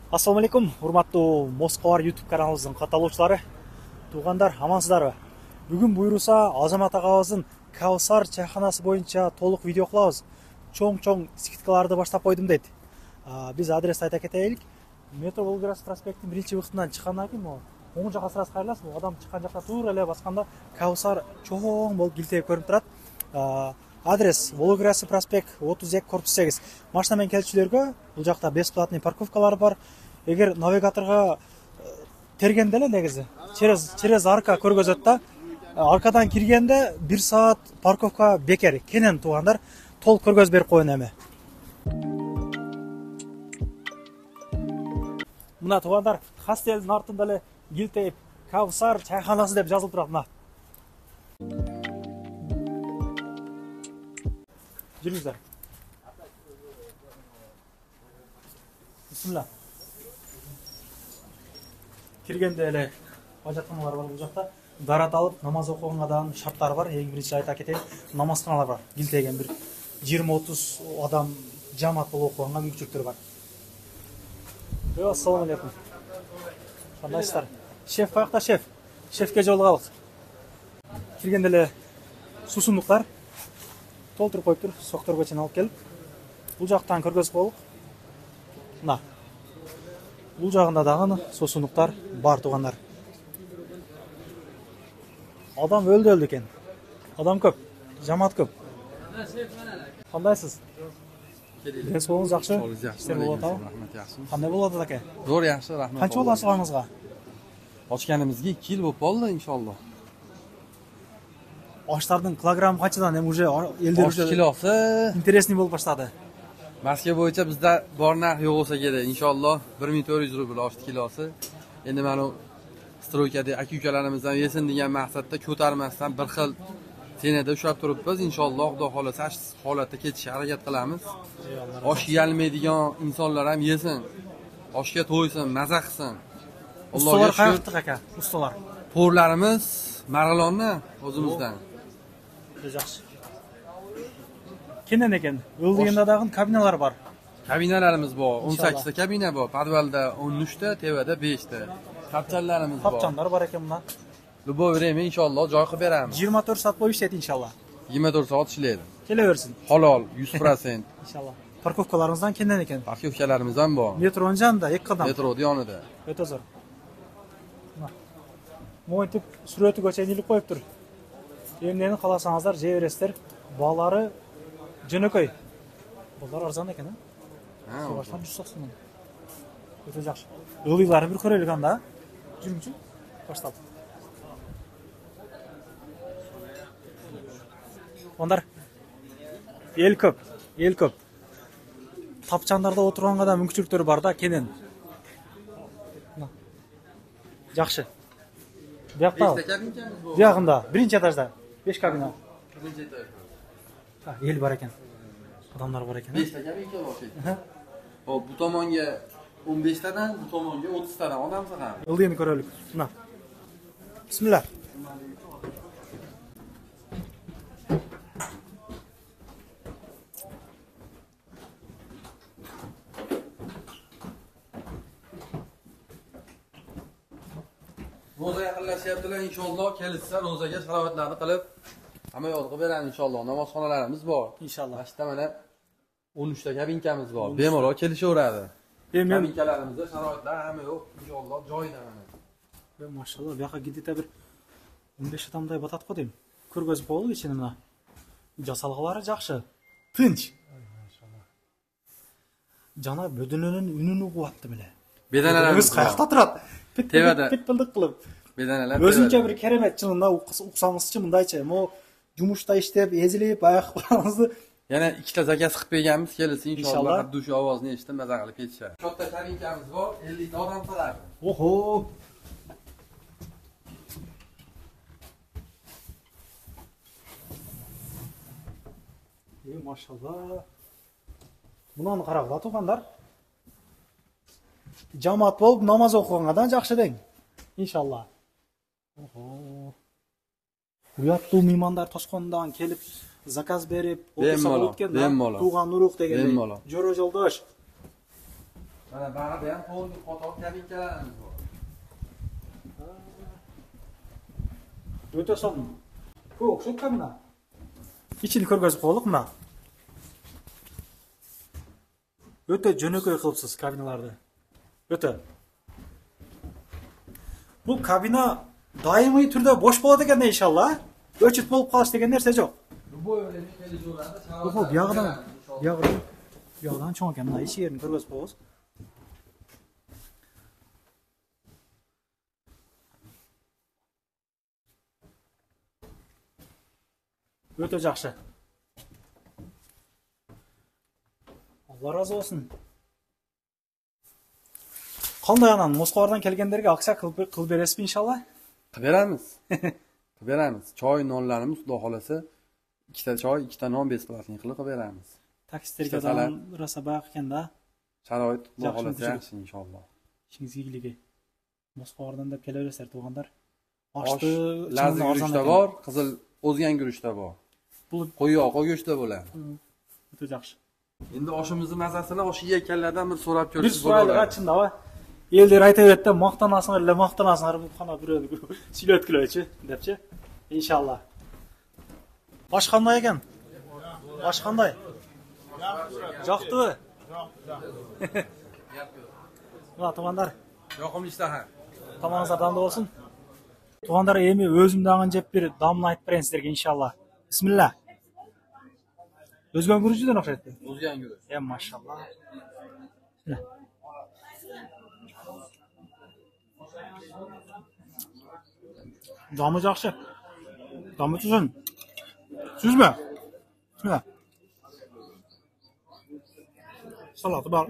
Assalamu alaikum, урматтуу Москвар YouTube каналыбыздын катталуучулары. Туугандар, амансыздарбы? Бүгүн буйруса Азамат агабыздын Каусар чайханасы боюнча толук видео кылабыз. Чоң скидкаларды баштап койдум дейт. Биз адрес айта кетелик. Метро Волгоград проспектинин биринчи выходунан чыккандан кийин оң жакка сырас кайрыласыз. Бул адам чыккан жакка туура эле басканда Каусар чоң болуп гилтейип көрүнүп турат. Адрес Волгоград проспект 32 корпус 8. Машина менен келчүлөргө бул жакта бесплатный парковкалар бар. Эгер навигаторго тергенде эле негизи через арка көргөзөт да. Аркадан киргенде 1 саат парковка бекер. Кенен туугандар, толук көргөзүп берип коеюн эми. Мына туугандар, хостелдин артында эле гилтейип Каусар чайханасы деп жазылып турат мына. Жүрүңүздөр. Бисмилла. Киргенде эле ажатканалар бар бул жакта. Дарат алып намаз окуганга дагы шарттары бар. Эң биринчи айта кетейин, намазканалар бар. Гилтеген бир 20-30 адам жамаат болуп окуганга мүмкүнчүлүктөр бар. Ассаламу алейкум. Кандайсыздар? Шеф каякта, шеф? Шефке жолугалык. Киргенде эле суусундуктар толтуруп коюптур, сокторго чейин алып келип. Бул жактан көргөзүп коелук. Мына. Бул жагында дагы суусундуктар бар туугандар. Адам өлдү экен. Адам көп, жамаат көп. Кандайсыз? Ден соолугуңуз жакшы? Иштер болуп атабы? Рахмат, жакшымы? Кандай болуп атат аке? Зор жакшы, рахмат. Канча болду ачылганыңызга? Ochganimizga 2 yil bo'lib qoldi inshaalloh. Аштардын килограммы канчадан? Эми уже элдер Osh kilosi интересный болуп баштады. Moskva bo'yicha bizda bor narx yo'q bo'lsa kerak. Inshaalloh 1400 rubl osh kilosi. Endi mana stroykada aka-ukalarimizdan yesin degan maqsadda ko'tarmasdan bir xil senada ushlab turibmiz. Inshaalloh Xudo xolasa holatda ketishga harakat qilamiz. Osh yeyolmaydigan insonlar ham yesin. Oshga to'ysin, maza qilsin. Ustalar qayerda aka? Ustalar. To'rlarimiz Marg'ilonni o'zimizdan. Yaxshi. Kenen ekan. O'ldeganda dag'in kabinalar bor. Kabinalarimiz bor. 18 ta kabina bor. Podvalda 13 ta, tevada 5 ta. Kapchanlarimiz bor. Kapchanlar bor ekan bundan. Любой время inshaalloh joy qilib beramiz. 24 soat bo'yi ishlaydi inshaalloh. 24 soat ishlaydi. Kelaversin. Halol 100%. Inshaalloh. Parkovkalaringizdan kenen ekan. Parkovkalarimiz ham bor. Metroning janida, ikki qadam. Metroning yonida. O'ta zo'r. Mo'ytib suratiga чейин ilib qo'yib tur. Emneni qalasangizlar, jeyverasizlar. Balari jo'nakoy. Bular arzon ekan, ha? So'rashdan 190 ming. O'ta yaxshi. O'g'illarni bir ko'raylik anda. Juringchi. Boshlab. Onlar el ko'p. Tapchanlarda o'tirganga da мүмкүнчүлүктөр бар да, кенен. Yaxshi. Bu yoqda. Bu yoqda, birinchi etajda 5 kabina. Birinchi etaj. Ha, el bor ekan. Odamlar bor ekan. 5 ta kabina bor ekan. Hop, bu tomonga 15 tadan, bu tomonga 30 tadan odam sig'adi. Ildeni ko'raylik. Mana. Bismillah. Ro'za yaqinlashyaptilar, inshaalloh kelishsa ro'zaga sharoitlarni qilib hamma yo'q qilib beramiz inshaalloh. Namozxonalarimiz bor. Inshaalloh. Mana mana 13 ta kabinkamiz bor. Bemalol kelishaveradi. Kabinkalarimizdda sharoitlar hamma yo'q, inshaalloh joyida mana. Mashallah, bu yoqqa gidita bir 15 odamday botatib qo'ydim. Ko'rgazib qo'ydik ichini mana. Jasalg'alari yaxshi. Tinch. Mashallah. Jana bödününün ününü quvvatdi bile. Bedanlarimiz qayerda turadi? Tevada. Pitbildik qilib. Bedanalar. O'zimcha bir keremet chilında uqsamizchi mundaycha. Mo yumushda ishlab, ezilib, oyoqlarimizni yana ikkita zakaz qilib berganmiz, kelsin inshaalloh. Xuddi shu ovozni eshitib maza qilib ketishadi. Katta kabinkamiz bor, 50 ta odam sig'adi. Oho. Maşallah. Bundan qaraqda to'g'anlar. Jamoat bo'lib namoz o'qigandan yaxshi deng. Inshaalloh. Oho. Uyatlı mehmonlar Toshqondan kelib zakaz berib, o'tsa o'tganda Tuğan Nuruq degan Jo'ra Joldosh. Mana bag'ida ham to'g'ri qator kabinkalarimiz bor. O'ta son. Ko'k, shu kabina. İçini ko'rgazib qo'ydik mana. O'ta jo'nako'y qilibsiz kabinalarni. O'ta. Bu kabina doimiy turda bo'sh bo'ladi ekan inshaalloh. O'chit bo'lib qolish degan narsa yo'q. Bu o'yinni kelishuvlarda Bu buyog'idan cho'ng ekan. Mana ichi yerini ko'rgazib qo'yamiz. O'ta yaxshi. Alloh rozi bo'lsin. Qanday anan Moskvadan kelganlarga aksiya qilib berasizmi inshaalloh? Qilib beramiz. Qilib beramiz. Choy, nonlarimiz xudo xolasa 2 ta choy, 2 ta non besplatniy qilib beramiz. Taksistlarga rosa bayoq ekanda. Sharoit xudo xolasa yaxshi inshaalloh. Ishingiz yigligi. Moskvadan deb kelaverasizlar tug'anlar. Oshni lazgi guruchda bor, qizil o'zgan guruchda bor. Qo'yoq, go'shtda bo'ladi. O'ta yaxshi. Endi oshimizni mazasini osh yeyotganlardan bir so'rab Bir ko'rishib so'raylik, achinda va ellar aytaveradi, maqtanasizlar, maqtanasizlar, bu qana buradi, silayotganlarchi, debchi. Inshaalloh. Osh qanday ekan? Osh qanday? Yo'qmi? Va tug'anlar, yoqimli ishtaha. tomoningizda damda bo'lsin. Tug'anlar, emi o'zimdan jeb bir damni aytib beraman sizlarga inshaalloh. Bismillah. O'zgan guruchdan o'xshaydi. O'zgan guruch. Maşallah. Damı yaxshi. Damı tuzun. Süzme. Bismillah. Salatı bor.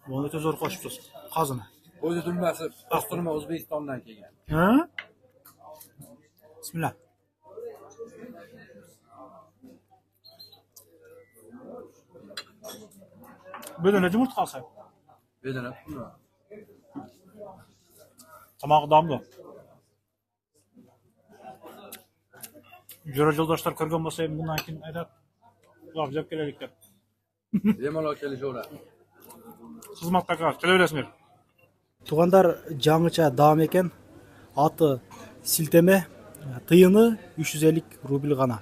Bunu da zo'r qo'shibsiz. Qozini. O'zi dumbasi Asturma O'zbekistondan kelgan. Ha? Bismillah. Bedene yumurta qalsa. Bedene. Tamam damlı. Jura yoldaşlar ko'rgan bo'lsa ham bundan keyin aytib, "Lab kelaylik" deb. Bemalol kelishaveradi. Xizmatga kelaverasizlar. Tug'anlar jangicha davom ekan. Ati silteme, tiyini 350 rubl g'ana.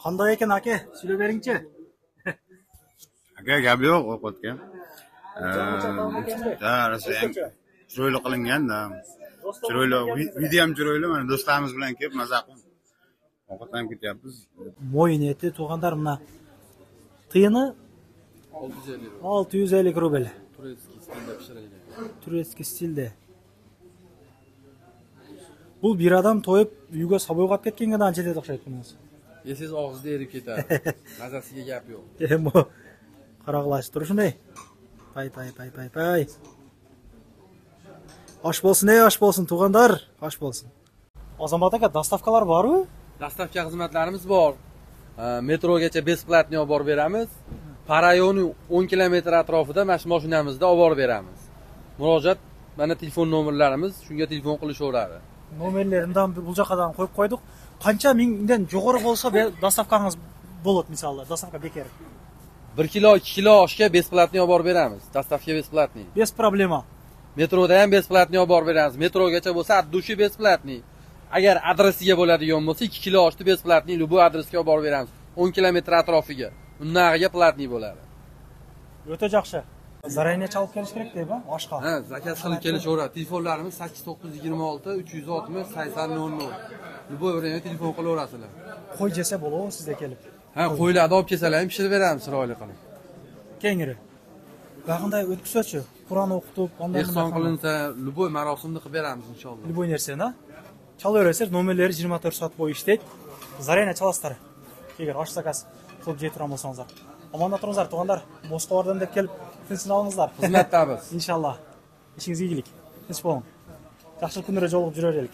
Qanday ekan aka? Söylab beringchi. Aka gap yo'q o'qitgan. Rosa ham chiroyli qilinganda. Chiroyli, video ham chiroyli. Mana do'stlarimiz bilan kelib maza qilib ovqatlanib ketyapmiz. Mo'yin eti tug'anlar mana tiyini 650 rubl. Turetskiy stilda pishirilgan. Turetskiy stilda. Bu bir adam to'yib uyga saboyqab ketganga ancha deb o'xshaydi bunisi. Yesiz og'izda erib ketadi. Mazasiga gap yo'q. Bu qaraqlashib tur shunday. Pay. Osh bo'lsin, osh bo'lsin tug'anlar, osh bo'lsin. Azamat aka, dastavkalar bormi? Dastavka xizmatlarimiz bor. Metrogacha besplatniy olib borib beramiz. Parayoni 10 kilometr atrofida mashinamizda olib borib beramiz. Murojaat, mana telefon nomerlarimiz, shunga telefon qilishaveradi. Nomerlarimdan bu joqadan qo'yib qo'ydik. Qancha mingdan jo'g'ori bo'lsa dastavkangiz bo'ladi, masalan, dastavka bekar. 1 kilo, 2 kilo oshga besplatniy olib borib beramiz. Dastavka besplatniy. Без problema. Metroda ham besplatniy olib borib beramiz. Metrogacha bo'lsa, dushi besplatniy. Agar adresiga bo'ladigan bo'lsa, 2 kilo oshni besplatniy bu adresga olib borib beramiz. 10 kilometr atrofiga. Undan platniy bo'ladi. O'ta yaxshi. Zarayni chalib kelish kerak deymi? Oshqa. Ha, zakaz qilib kelishaveradi. Telefonlarimiz 8926 360 8000. Bu yerga telefon qilaverasizlar. Qo'y jesa bo'ladi sizga kelib. Ha, qo'ylarni olib kelsalar ham pishirib beramiz chiroyli qilib. Kengri. Qanday o'tkazchi? Qur'on o'qitib, ondan ehson qilinsa, luboy marosimni qilib beramiz inshaalloh. Luboy narsani chalaverasiz, nomerlari 24 soat bo'yi ishlaydi. Zarayni chalasizlar. Agar osh zakaz qilib jeytiram bo'lsangizlar. Omonda turingizlar, tug'anlar. Moskvadan deb kelib tinchini olingizlar. Xizmatdamiz. Inshaalloh. Ishingiz yigilik. Tinch bo'ling. Yaxshi kunlarda jolg'ib yuraylik.